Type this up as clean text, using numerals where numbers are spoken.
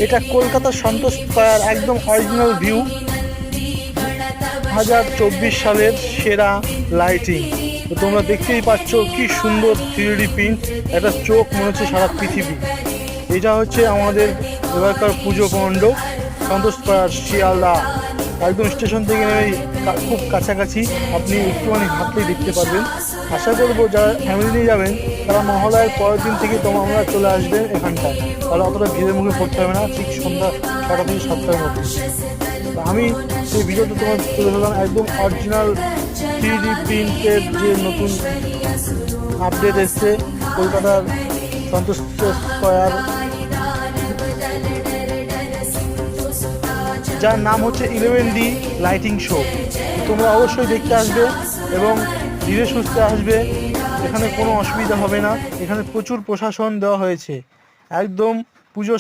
এটা কলকাতার সন্তোষ স্কয়ার, একদম অরিজিনাল ভিউ, 2024 সালের সেরা লাইটিং। তো তোমরা দেখতেই পাচ্ছ কি সুন্দর 3D প্রিন্ট, একটা চোখ মনে হচ্ছে সারা পৃথিবী। এটা হচ্ছে আমাদের এবারকার পুজো মণ্ডপ, সন্তোষ স্কয়ার, শিয়ালদা। একদম স্টেশন থেকে নেমে খুব কাছাকাছি, আপনি একটুখানি হাঁটলেই দেখতে পারবেন। আশা করবো যারা ফ্যামিলি নিয়ে যাবেন তারা মহালয়ার পরের দিন থেকে তোমরা চলে আসবেন এখানটায়, তাহলে অতটা ভিড়ের মুখে পড়তে হবে না, ঠিক সন্ধ্যা 6টা থেকে 7টার মধ্যে। আমি সেই ভিডিওটা তোমার তুলে ধরলাম, একদম অরিজিনাল 3D প্রিন্টের যে নতুন আপডেট এসছে কলকাতার সন্তোষ স্কয়ার, যার নাম হচ্ছে 11D লাইটিং শো। তোমরা অবশ্যই দেখতে আসবে এবং ধীরে সুস্থে আসবে, এখানে কোনো অসুবিধা হবে না। এখানে প্রচুর প্রশাসন দেওয়া হয়েছে, একদম